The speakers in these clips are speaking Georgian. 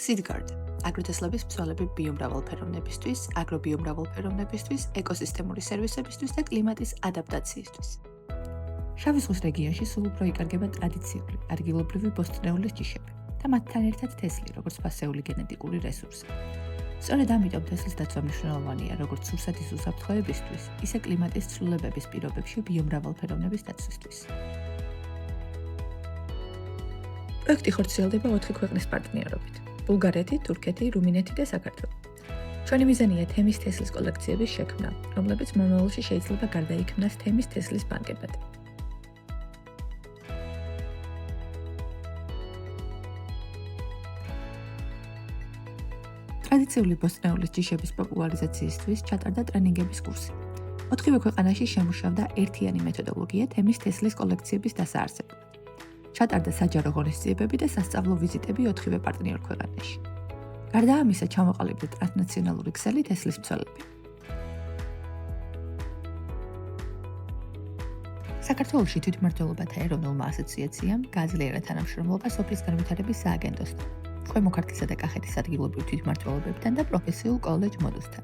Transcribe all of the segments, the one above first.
Seedguard აგროტესლების მცველები ბიომრავალფეროვნებისთვის, აგრობიომრავალფეროვნებისთვის, ეკოსისტემური სერვისებისთვის და კლიმატის ადაპტაციისთვის. შავი ზღვის რეგიონში სულ უფრო იკარგება ტრადიციული, ადგილობრივი ბოსტნეულის ჯიშები და მათთან ერთად თესლი, როგორც ფასეული გენეტიკური რესურსი. სწორედ ამიტომ თესლის დაცვა მნიშვნელოვანია როგორც სურსათის უსაფრთხოებისთვის, ისე კლიმატის ცვლილებების პირობებში ბიომრავალფეროვნების დაცვისთვის. პროექტი ხორციელდება 4 ქვეყნის პარტნიორობით: ბულგარეთი, თურქეთი, რუმინეთი და საქართველო. ჩვენი მიზანია თემის თესლის კოლექციების შექმნა, რომლებიც მომავალში შეიძლება გარდაიქმნას თემის თესლის ბანკებად. ტრადიციული ბოსტნეულის ჯიშების პოპულარიზაციისთვის ჩატარდა ტრენინგების კურსი. 4 ქვეყანაში შემუშავდა ერთიანი მეთოდოლოგია თემის თესლის კოლექციების დასაარსებლად. ჩატარდა საჯარო ღონისძიებები და სასწავლო ვიზიტები 4 პარტნიორ ქვეყანაში. გარდა ამისა, ჩამოყალიბდა ტრანსნაციონალური ქსელი თესლის მცველები. საქართველოში თვითმმართველობათა ეროვნულმა ასოციაციამ გააძლიერა თანამშრომლობა სოფლის განვითარების სააგენტოსთან, ქვემო ქართლისა და კახეთის ადგილობრივ თვითმმართველობებთან და პროფესიულ კოლეჯ მოდუსთან.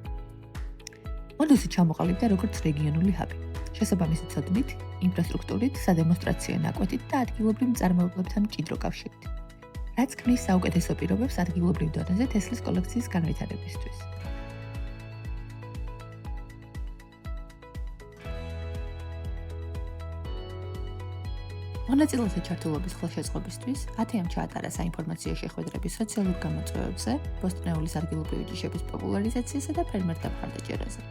მოდუსი ჩამოყალიბდა როგორც რეგიონული ჰაბი, შესაბამისი ცოდნით, ინფრასტრუქტურით, სადემონსტრაციო ნაკვეთით და ადგილობრივ მწარმოებლებთან მჭიდრო კავშირით, რაც ქმნის საუკეთესო პირობებს ადგილობრივ დონეზე თესლის კოლექციის განვითარებისთვის. მონაწილეთა ჩართულობის ხელშეწყობისთვის 10-ამ ჩაატარა საინფორმაციო შეხვედრები სოციალურ გამოწვევებზე, ბოსტნეულის ადგილობრივი ჯიშების პოპულარიზაციასა და ფერმერთა მხარდაჭერაზე.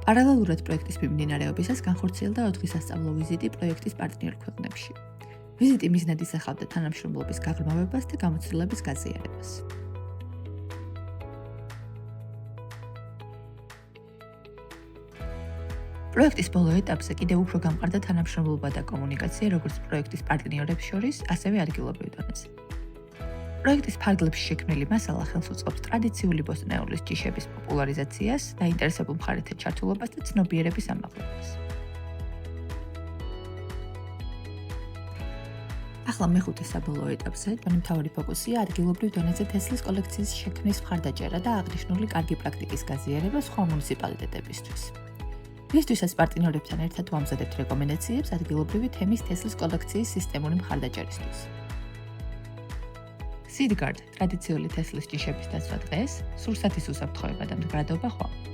პარალელურად პროექტის მიმდინარეობისას განხორციელდა 4 სასწავლო ვიზიტი პროექტის პარტნიორ ქვეყნებში. ვიზიტი მიზნად ისახავდა თანამშრომლობის გაღრმავებას და გამოცდილების გაზიარებას. პროექტის ბოლო ეტაპზე კიდევ უფრო გამყარდა თანამშრომლობა და კომუნიკაცია როგორც პროექტის პარტნიორებს შორის, ასევე ადგილობრივ დონეზე. პროექტის ფარგლებში შექმნილი მასალა ხელს უწყობს ტრადიციული ბოსტნეულის ჯიშების პოპულარიზაციას, დაინტერესებულ მხარეთა ჩართულობას და ცნობიერების ამაღლებას. ახლა მეხუთე საბოლოო ეტაპზე ჩვენი მთავარი ფოკუსია ადგილობრივ დონეზე თესლის კოლექციის შექმნის მხარდაჭერა და აღნიშნული კარგი პრაქტიკის გაზიარება სხვა მუნიციპალიტეტებისთვის. მისთვისაც პარტნიორებთან ერთად ვამზადებთ რეკომენდაციებს ადგილობრივი თემის თესლის კოლექციის სისტემური მხარდაჭერისთვის. Seedguard ტრადიციული თესლის ჯიშების დაცვა დღეს, სურსათის უსაფრთხოება და მდგრადობა ხვალ.